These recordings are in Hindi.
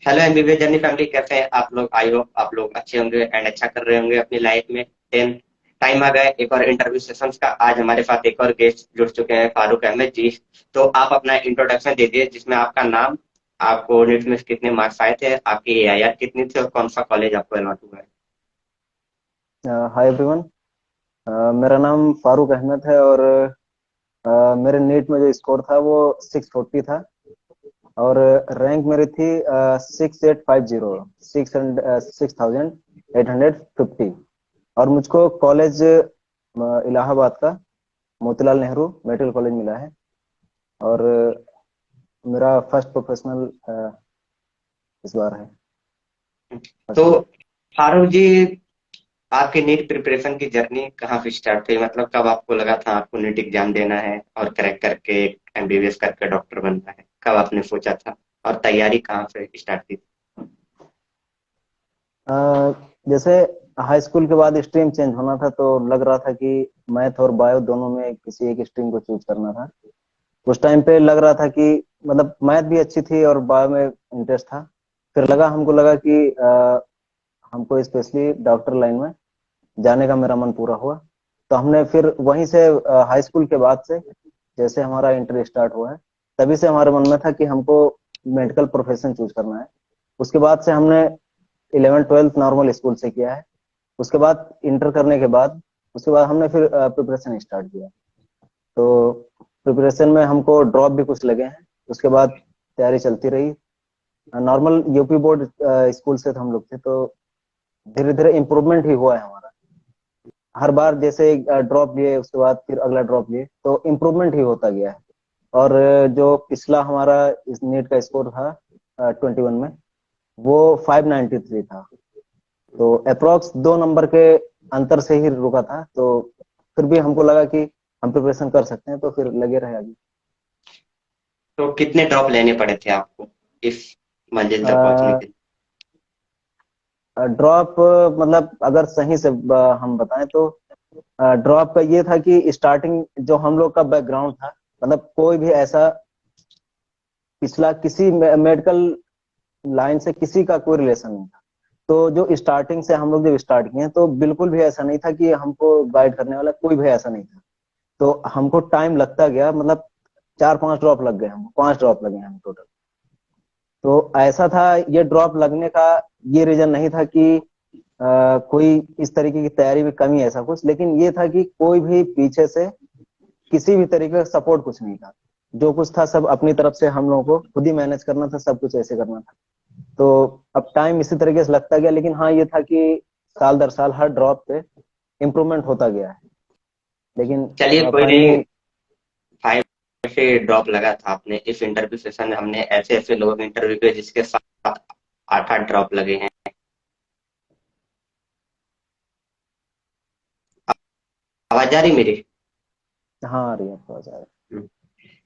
हेलो एमबीबीएस जर्नी फैमिली, कैसे हैं आप लोग? आई होप आप लोग अच्छे होंगे एंड अच्छा कर रहे होंगे अपनी लाइफ में। देन टाइम आ गया एक और इंटरव्यू सेशंस का। आज हमारे साथ एक और गेस्ट जुड़ चुके हैं, फारूक अहमद जी। तो आप अपना इंट्रोडक्शन दीजिए, जिसमें आपका नाम, आपको नीट में कितने मार्क्स आए थे, आपकी एआईआर कितनी थी और कौन सा कॉलेज आपको अलॉट हुआ है। Hi everyone. मेरा नाम फारूक अहमद है और मेरे नीट में जो स्कोर था वो 640 था। और रैंक मेरी थी 6850, 6850। और मुझको कॉलेज इलाहाबाद का मोतीलाल नेहरू मेडिकल कॉलेज मिला है। और मेरा फर्स्ट प्रोफेशनल इस बार है, तो फर्स्ट ईयर। फारूक जी, आपकी नीट प्रिपरेशन की जर्नी कहाँ से स्टार्ट हुई? मतलब कब आपको लगा था आपको नीट एग्जाम देना है और क्रैक करके एमबीबीएस करके डॉक्टर बनना है? कब आपने सोचा था और तैयारी कहाँ से स्टार्ट की? अ, जैसे हाई स्कूल के बाद स्ट्रीम चेंज होना था तो लग रहा था कि मैथ और बायो दोनों में किसी एक स्ट्रीम को चूज करना था। उस टाइम पे लग रहा था कि मतलब मैथ भी अच्छी थी और बायो में इंटरेस्ट था। फिर हमको लगा कि हमको स्पेशली डॉक्टर लाइन में जाने का मेरा मन पूरा हुआ। तो हमने फिर वहीं से हाई स्कूल के बाद से जैसे हमारा इंटर स्टार्ट हुआ है तभी से हमारे मन में था कि हमको मेडिकल प्रोफेशन चूज करना है। उसके बाद से हमने 11th 12th नॉर्मल स्कूल से किया है। उसके बाद इंटर करने के बाद उसके बाद हमने फिर प्रिपरेशन स्टार्ट किया। तो प्रिपरेशन में हमको ड्रॉप भी कुछ लगे हैं। उसके बाद तैयारी चलती रही। नॉर्मल यूपी बोर्ड स्कूल से हम लोग थे तो धीरे धीरे इम्प्रूवमेंट ही हुआ है हमारा। हर बार जैसे ड्रॉप लिए उसके बाद फिर अगला ड्रॉप लिए तो इम्प्रूवमेंट ही होता गया है। और जो पिछला हमारा इस नीट का स्कोर था 21 में वो 593 था। तो अप्रोक्स 2 नंबर के अंतर से ही रुका था। तो फिर भी हमको लगा कि हम प्रिपरेशन कर सकते हैं तो फिर लगे रहे अभी। तो कितने ड्रॉप लेने पड़े थे आपको इस मंजिल तक पहुंचने के लिए? ड्रॉप मतलब अगर सही से हम बताएं तो ड्रॉप का ये था कि स्टार्टिंग जो हम लोग का बैकग्राउंड था, मतलब कोई भी ऐसा पिछला किसी मेडिकल लाइन से किसी का कोई रिलेशन नहीं था। तो जो स्टार्टिंग से हम लोग जब स्टार्ट किए तो बिल्कुल भी ऐसा नहीं था कि हमको गाइड करने वाला कोई भी ऐसा नहीं था। तो हमको टाइम लगता गया, मतलब 4 5 ड्रॉप लग गए, हम 5 ड्रॉप लगे हम टोटल। तो ऐसा था, ये ड्रॉप लगने का ये रीजन नहीं था कि कोई इस तरीके की तैयारी में कमी ऐसा कुछ, लेकिन ये था कि कोई भी पीछे से किसी भी तरीके का सपोर्ट कुछ नहीं था। जो कुछ था सब अपनी तरफ से हम लोगों को खुद ही मैनेज करना था, सब कुछ ऐसे करना था। तो अब टाइम इसी तरीके से लगता गया, लेकिन हाँ ये था कि साल दर साल हर ड्रॉप पे इम्प्रूवमेंट होता गया है। लेकिन चलिए कोई नहीं। फाइनली। 5 से ड्रॉप लगा था आपने। इस इंटरव्यू सेशन में हमने ऐसे ऐसे लोगों के इंटरव्यू किए जिसके साथ 8 8 ड्रॉप लगे हैं। आवाज आ रही मेरी? हाँ आ रही है, आवाज आ रही हम्म।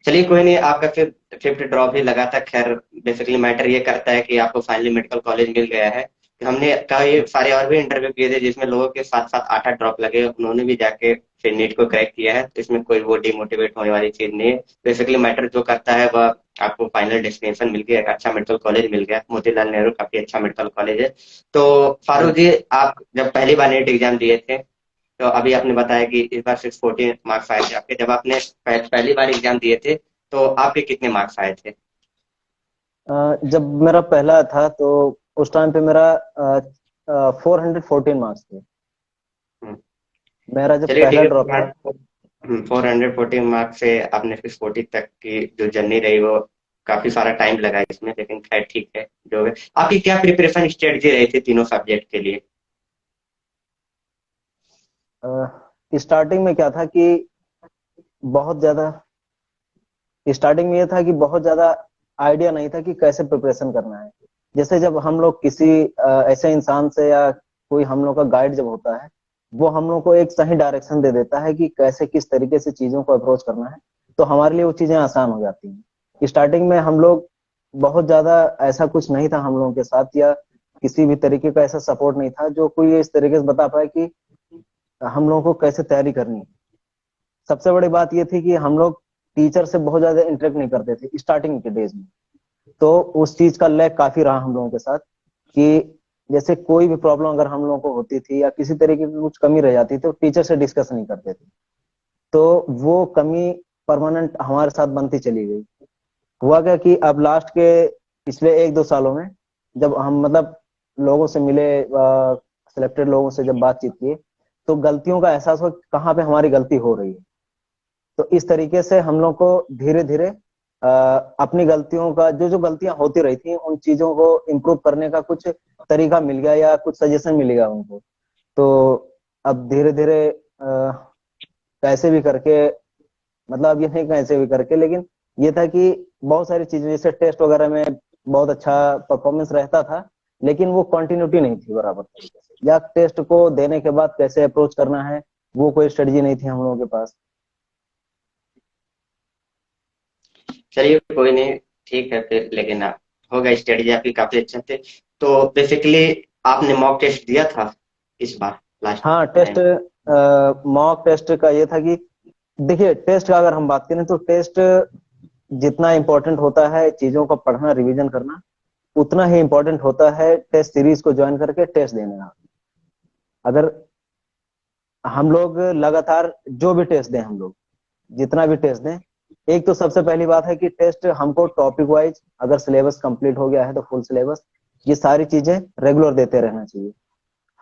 चलिए कोई नहीं, आपका फिर 5th ड्रॉप ही लगा था। खैर, बेसिकली मैटर ये करता है कि आपको फाइनली मेडिकल कॉलेज मिल गया है। हमने कई सारे और भी इंटरव्यू किए थे जिसमें लोगों के साथ साथ 8 8 ड्रॉप लगे, उन्होंने भी जाके फिर नीट को क्रैक किया है। तो इसमें कोई वो डिमोटिवेट होने वाली चीज नहीं है। बेसिकली मैटर जो करता है वह आपको फाइनल डेस्टिनेशन मिल गया, एक अच्छा मेडिकल कॉलेज मिल गया। मोतीलाल नेहरू काफी अच्छा मेडिकल कॉलेज है। तो है। फारूक जी, आप जब पहली बार नीट एग्जाम दिए थे, तो अभी आपने बताया कि इस बार 614 मार्क्स आए थे आपके। जब आपने पहली बार एग्जाम दिए थे तो आपके कितने मार्क्स आए थे? जब मेरा पहला था तो उस टाइम पे मेरा 414 मार्क्स थे। हम्म, मेरा जब चलिए ठीक पहला है। ड्रॉप था। 414 मार्क्स से आपने 640 तक की जो जर्नी रही वो काफी सारा टाइम लगा इसमें, लेकिन खैर ठीक है जो है। आपकी क्या प्रिपरेशन स्ट्रेटजी रही थी तीनों सब्जेक्ट के लिए? स्टार्टिंग में क्या था कि बहुत ज्यादा स्टार्टिंग में ये था कि बहुत ज्यादा आइडिया नहीं था कि कैसे प्रिपरेशन करना है। जैसे जब हम लोग किसी ऐसे इंसान से या कोई हम लोग का गाइड जब होता है, वो हम लोग को एक सही डायरेक्शन दे देता है कि कैसे किस तरीके से चीजों को अप्रोच करना है। तो हमारे लिए वो चीजें आसान हो जाती हैं। स्टार्टिंग में हम लोग बहुत ज्यादा ऐसा कुछ नहीं था हम लोगों के साथ, या किसी भी तरीके का ऐसा सपोर्ट नहीं था जो कोई इस तरीके से बता पाए कि हम लोगों को कैसे तैयारी करनी है। सबसे बड़ी बात ये थी कि हम लोग टीचर से बहुत ज्यादा इंटरेक्ट नहीं करते थे स्टार्टिंग के डेज में। तो उस चीज का लैग काफी रहा हम लोगों के साथ कि जैसे कोई भी प्रॉब्लम अगर हम लोगों को होती थी या किसी तरीके की कुछ कमी रह जाती थी तो टीचर से डिस्कस नहीं करते थे। तो वो कमी परमानेंट हमारे साथ बनती चली गई। हुआ क्या कि अब लास्ट के पिछले 1-2 सालों में जब हम मतलब लोगों से मिले, सिलेक्टेड लोगों से जब बातचीत की, तो गलतियों का एहसास हुआ कि कहाँ पे हमारी गलती हो रही है। तो इस तरीके से हम लोग को धीरे धीरे अपनी गलतियों का, जो जो गलतियां होती रही थी उन चीजों को इम्प्रूव करने का कुछ तरीका मिल गया या कुछ सजेशन मिल गया उनको। तो अब धीरे धीरे कैसे भी करके, मतलब अब ये नहीं कैसे भी करके, लेकिन ये था कि बहुत सारी चीजें जैसे टेस्ट वगैरह में बहुत अच्छा परफॉर्मेंस रहता था, लेकिन वो कंटिन्यूटी नहीं थी बराबर तरीके से, या टेस्ट को देने के बाद कैसे अप्रोच करना है वो कोई स्ट्रेटजी नहीं थी हम लोगों के पास। चलिए कोई नहीं, ठीक है फिर, लेकिन होगा, स्टडी आपकी काफी अच्छा थे। तो बेसिकली आपने मॉक टेस्ट दिया था इस बार, लास्ट हाँ, टेस्ट, टाइम? मॉक टेस्ट का ये था कि देखिए, टेस्ट का अगर हम बात करें तो टेस्ट जितना इम्पोर्टेंट होता है चीजों का पढ़ना रिवीजन करना, उतना ही इम्पोर्टेंट होता है टेस्ट सीरीज को ज्वाइन करके टेस्ट देने का। अगर हम लोग लगातार जो भी टेस्ट दें, हम लोग जितना भी टेस्ट दें, एक तो सबसे पहली बात है कि टेस्ट हमको टॉपिक वाइज, अगर सिलेबस कंप्लीट हो गया है तो फुल सिलेबस, ये सारी चीजें रेगुलर देते रहना चाहिए।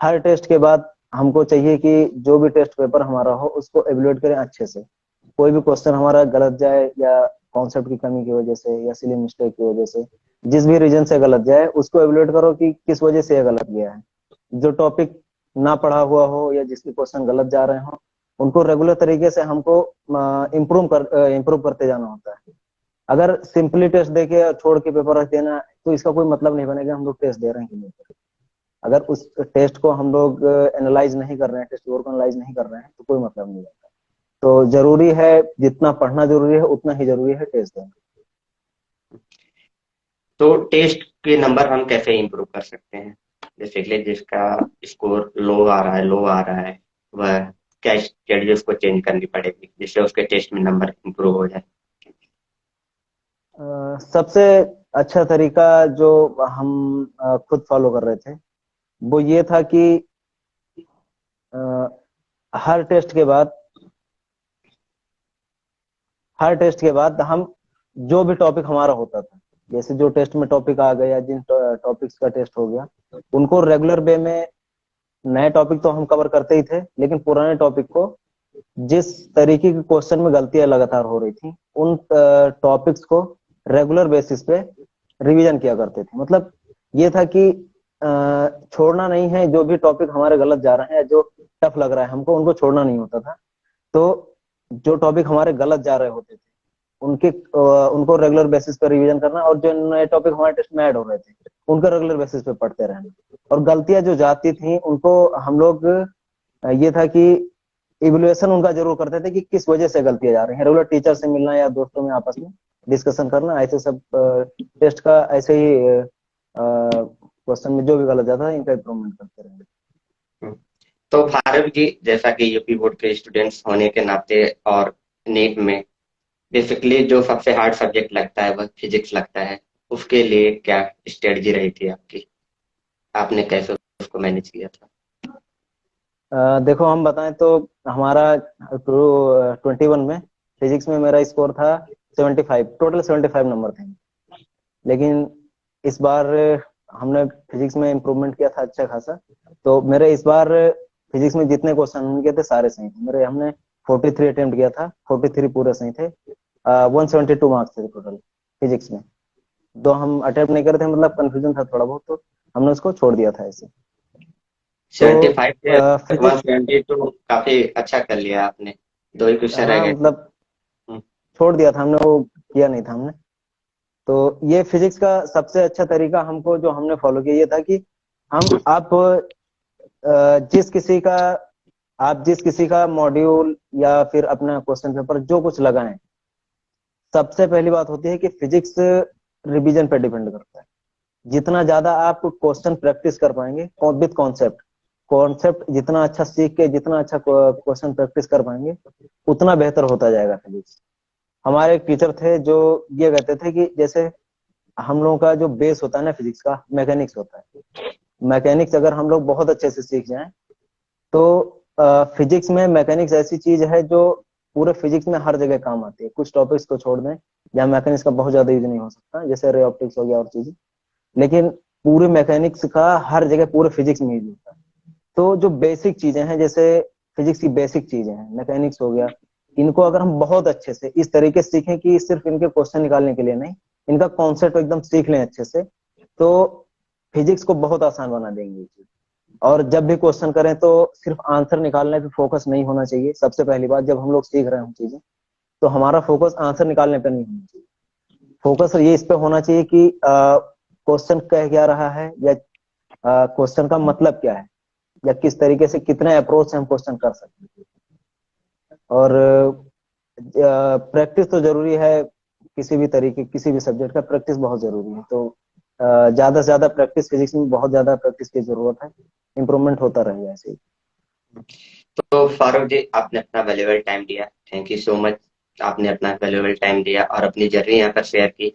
हर टेस्ट के बाद हमको चाहिए कि जो भी टेस्ट पेपर हमारा हो उसको एवेलुएट करें अच्छे से। कोई भी क्वेश्चन हमारा गलत जाए या कॉन्सेप्ट की कमी की वजह से या सिली मिस्टेक की वजह से, जिस भी रीजन से गलत जाए उसको एवेलुएट करो कि किस वजह से ये गलत गया है। जो टॉपिक ना पढ़ा हुआ हो या जिसके क्वेश्चन गलत जा रहे हो, उनको रेगुलर तरीके से हमको इम्प्रूव करते जाना होता है। अगर सिंपली टेस्ट देके और छोड़ के पेपर रख देना, तो इसका कोई मतलब नहीं बनेगा हम लोग टेस्ट दे रहे हैं कि नहीं। अगर उस टेस्ट को हम लोग एनालाइज नहीं कर रहे हैं, टेस्ट पेपर को एनालाइज नहीं कर रहे हैं, तो कोई मतलब नहीं है। तो जरूरी है, जितना पढ़ना जरूरी है उतना ही जरूरी है टेस्ट देना। तो टेस्ट के नंबर हम कैसे इम्प्रूव कर सकते हैं? बेसिकली जिसका स्कोर लो आ रहा है, लो आ रहा है, वह क्या स्ट्रेटजी उसको चेंज करनी पड़ेगी जिससे उसके टेस्ट में नंबर इम्प्रूव हो जाए? सबसे अच्छा तरीका जो हम खुद फॉलो कर रहे थे वो ये था कि अ, हर टेस्ट के बाद, हर टेस्ट के बाद हम जो भी टॉपिक हमारा होता था, जैसे जो टेस्ट में टॉपिक आ गया, जिन टॉपिक्स का टेस्ट हो गया, उनको रेगुलर वे में, नए टॉपिक तो हम कवर करते ही थे, लेकिन पुराने टॉपिक को, जिस तरीके के क्वेश्चन में गलतियां लगातार हो रही थी, उन टॉपिक्स को रेगुलर बेसिस पे रिवीजन किया करते थे। मतलब ये था कि छोड़ना नहीं है, जो भी टॉपिक हमारे गलत जा रहे हैं, जो टफ लग रहा है हमको, उनको छोड़ना नहीं होता था। तो जो टॉपिक हमारे गलत जा रहे होते थे उनके उनको रेगुलर बेसिस पे रिवीजन करना, और जो नए टॉपिक हमारे टेस्ट में ऐड हो रहे थे उनका रेगुलर बेसिस पे पढ़ते रहना। और गलतियां जो जाती थी उनको हम लोग ये था कि इवल्युएशन उनका जरूर करते थे कि किस वजह से गलतियां जा रही हैं। रेगुलर टीचर से मिलना या दोस्तों में आपस में डिस्कशन करना, ऐसे सब टेस्ट का ऐसे ही क्वेश्चन में जो भी गलत जाता है इनका इम्प्रूवमेंट करते रहेंगे। तो फारूक जी, जैसा कि यूपी बोर्ड के स्टूडेंट्स होने के नाते और नीट में बेसिकली जो सबसे हार्ड सब्जेक्ट लगता है वह फिजिक्स लगता है, उसके लिए क्या स्ट्रेटजी रही थी आपकी? आपने कैसे उसको मैनेज किया था? देखो, हम बताएं तो हमारा 21 में फिजिक्स में मेरा स्कोर था 75, टोटल 75 नंबर थे। लेकिन इस बार हमने फिजिक्स में इम्प्रूवमेंट किया था अच्छा खासा। तो मेरे इस बार फिजिक्स में जितने क्वेश्चन किए थे सारे सही थे मेरे। हमने 43 अटेम्प्ट किया था, 43 पूरे सही थे। 172 मार्क्स थे टोटल फिजिक्स में। दो हम अटेम्प्ट नहीं करे थे, मतलब कंफ्यूजन था थोड़ा बहुत, तो हमने उसको छोड़ दिया था ऐसे। तो 75 से फिजिक्स, 172 काफी अच्छा कर लिया आपने, दो ही क्वेश्चन रह हाँ गए थे। मतलब छोड़ दिया था हमने, वो किया नहीं था हमने। तो ये फिजिक्स का सबसे अच्छा तरीका हमको जो हमने फॉलो किया ये था कि हम आप जिस किसी का, आप जिस किसी का मॉड्यूल या फिर अपना क्वेश्चन पेपर जो कुछ लगाएं, सबसे पहली बात होती है कि फिजिक्स रिवीजन पे डिपेंड करता है। जितना ज्यादा आप क्वेश्चन प्रैक्टिस कर पाएंगे विद कॉन्सेप्ट, कॉन्सेप्ट जितना अच्छा सीख के जितना अच्छा क्वेश्चन प्रैक्टिस कर पाएंगे, उतना बेहतर होता जाएगा फिजिक्स। हमारे एक टीचर थे जो ये कहते थे कि जैसे हम लोगों का जो बेस होता है ना फिजिक्स का, मैकेनिक्स होता है। मैकेनिक्स अगर हम लोग बहुत अच्छे से सीख जाएं तो फिजिक्स में मैकेनिक्स ऐसी चीज है जो पूरे फिजिक्स में हर जगह काम आती है। कुछ टॉपिक्स को छोड़ दें जहाँ मैकेनिक्स का बहुत ज्यादा यूज नहीं हो सकता, जैसे रे ऑप्टिक्स हो गया और चीजें, लेकिन पूरे मैकेनिक्स का हर जगह पूरे फिजिक्स में यूज होता है। तो जो बेसिक चीजें हैं, जैसे फिजिक्स की बेसिक चीजें हैं, मैकेनिक्स हो गया, इनको अगर हम बहुत अच्छे से इस तरीके से सीखें कि सिर्फ इनके क्वेश्चन निकालने के लिए नहीं, इनका कॉन्सेप्ट एकदम सीख लें अच्छे से, तो फिजिक्स को बहुत आसान बना देंगे ये चीज। और जब भी क्वेश्चन करें तो सिर्फ आंसर निकालने पे फोकस नहीं होना चाहिए। सबसे पहली बात, जब हम लोग सीख रहे हो चीजें तो हमारा फोकस आंसर निकालने पे नहीं होना चाहिए। फोकस ये इस पे होना चाहिए कि क्वेश्चन कह क्या रहा है, या क्वेश्चन का मतलब क्या है, या किस तरीके से कितने अप्रोच से हम क्वेश्चन कर सकते हैं। और प्रैक्टिस तो जरूरी है, किसी भी तरीके किसी भी सब्जेक्ट का प्रैक्टिस बहुत जरूरी है। तो ज्यादा से ज्यादा प्रैक्टिस, फिजिक्स में बहुत ज्यादा प्रैक्टिस की जरूरत है। इम्प्रूवमेंट होता रहेगा ऐसे ही। तो फारूक जी, आपने अपना वैल्यूएबल टाइम दिया, थैंक यू सो मच। आपने अपना वैल्यूएबल टाइम दिया और अपनी जर्नी यहाँ पर शेयर की।